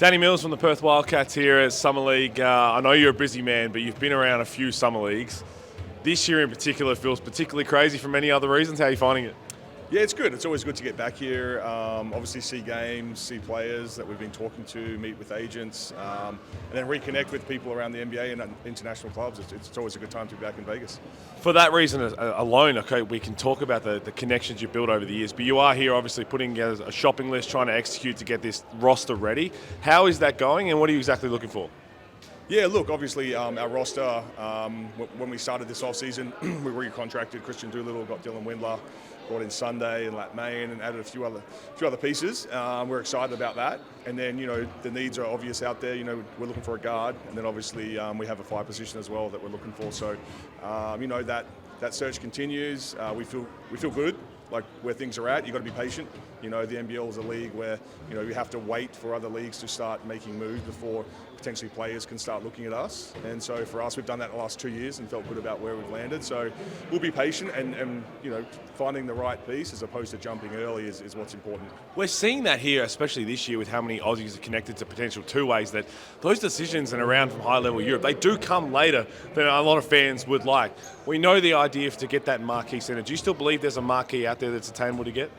Danny Mills from the Perth Wildcats here at Summer League. I know you're a busy man, but you've been around a few Summer Leagues. This year in particular feels particularly crazy for many other reasons. How are you finding it? Yeah, it's good. It's always good to get back here. Obviously, see games, see players that we've been talking to, meet with agents, and then reconnect with people around the NBA and international clubs. It's always a good time to be back in Vegas. For that reason alone, okay, we can talk about the connections you've built over the years, but you are here obviously putting together a shopping list, trying to execute to get this roster ready. How is that going, and what are you exactly looking for? Yeah, look, obviously our roster, when we started this off-season, we recontracted Christian Doolittle, got Dylan Windler, brought in Sunday and Lat Main, and added a few other pieces. We're excited about that. And then, the needs are obvious out there. We're looking for a guard, and then obviously we have a 5 position as well that we're looking for. So, that search continues. We feel good, like where things are at. You've got to be patient. The NBL is a league where, you have to wait for other leagues to start making moves before potentially players can start looking at us. And so for us, we've done that the last 2 years and felt good about where we've landed. So we'll be patient and finding the right piece as opposed to jumping early is what's important. We're seeing that here, especially this year with how many Aussies are connected to potential two-ways, that those decisions and around from high-level Europe, they do come later than a lot of fans would like. We know the idea to get that Marquee centre. Do you still believe there's a Marquee out there that's attainable to get?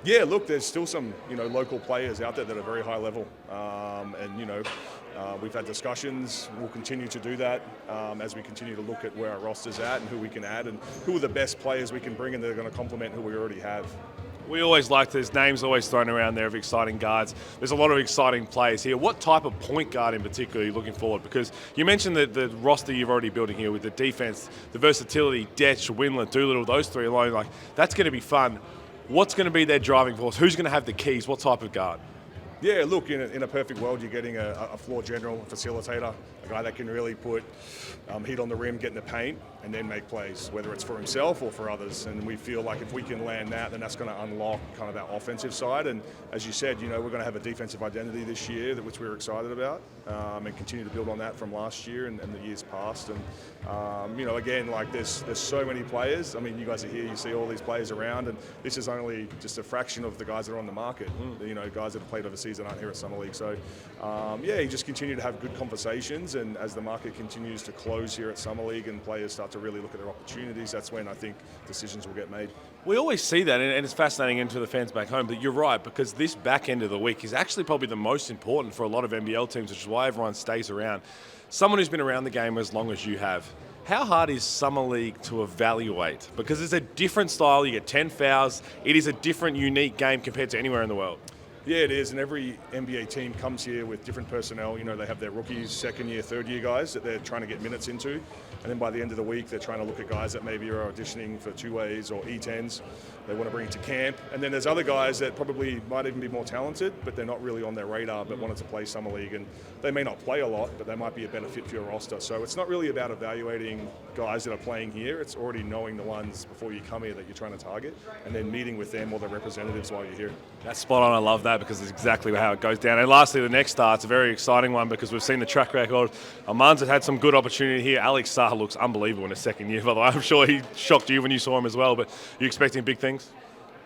Yeah, look, there's still some local players out there that are very high level, we've had discussions. We'll continue to do that as we continue to look at where our roster's at and who we can add and who are the best players we can bring in that are going to complement who we already have. We always like, there's names always thrown around there of exciting guards. There's a lot of exciting players here. What type of point guard in particular are you looking forward? Because you mentioned the roster you've already building here with the defense, the versatility, Detch, Windler, Doolittle, those three alone, like that's going to be fun. What's going to be their driving force? Who's going to have the keys? What type of guard? Yeah, look, in a perfect world, you're getting a floor general, a facilitator, a guy that can really put heat on the rim, get in the paint, and then make plays, whether it's for himself or for others. And we feel like if we can land that, then that's going to unlock kind of that offensive side. And as you said, we're going to have a defensive identity this year, which we're excited about, and continue to build on that from last year and the years past. And, again, like there's so many players. I mean, you guys are here, you see all these players around, and this is only just a fraction of the guys that are on the market. Guys that have played overseas that aren't here at Summer League. So, you just continue to have good conversations, and as the market continues to close here at Summer League and players start to really look at their opportunities, that's when I think decisions will get made. We always see that, and it's fascinating into the fans back home, but you're right, because this back end of the week is actually probably the most important for a lot of NBL teams, which is why everyone stays around. Someone who's been around the game as long as you have, how hard is Summer League to evaluate? Because it's a different style, you get 10 fouls, it is a different, unique game compared to anywhere in the world. Yeah, it is, and every NBA team comes here with different personnel. They have their rookies, second year, third year guys that they're trying to get minutes into, and then by the end of the week, they're trying to look at guys that maybe are auditioning for two-ways or E10s. They want to bring to camp, and then there's other guys that probably might even be more talented, but they're not really on their radar, but wanted to play Summer League, and they may not play a lot, but they might be a better fit for your roster. So it's not really about evaluating guys that are playing here. It's already knowing the ones before you come here that you're trying to target, and then meeting with them or their representatives while you're here. That's spot on. I love that because it's exactly how it goes down. And lastly, the next star, it's a very exciting one because we've seen the track record. Aman's had some good opportunity here. Alex Sarr looks unbelievable in his second year, by the way. I'm sure he shocked you when you saw him as well, but you expecting big things?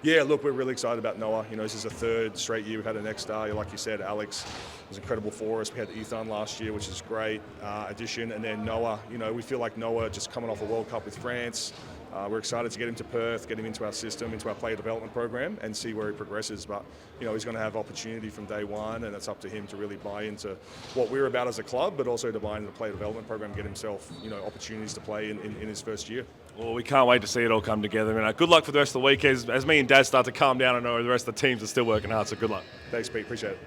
Yeah, look, we're really excited about Noah. This is a third straight year we've had an ex-star. Like you said, Alex was incredible for us. We had Ethan last year, which is a great addition. And then Noah, we feel like Noah just coming off a World Cup with France. We're excited to get him to Perth, get him into our system, into our player development program, and see where he progresses. But, he's going to have opportunity from day one, and it's up to him to really buy into what we're about as a club, but also to buy into the player development program, get himself, opportunities to play in his first year. Well, we can't wait to see it all come together. And good luck for the rest of the week as me and Dad start to calm down. I know the rest of the teams are still working hard, so good luck. Thanks, Pete. Appreciate it.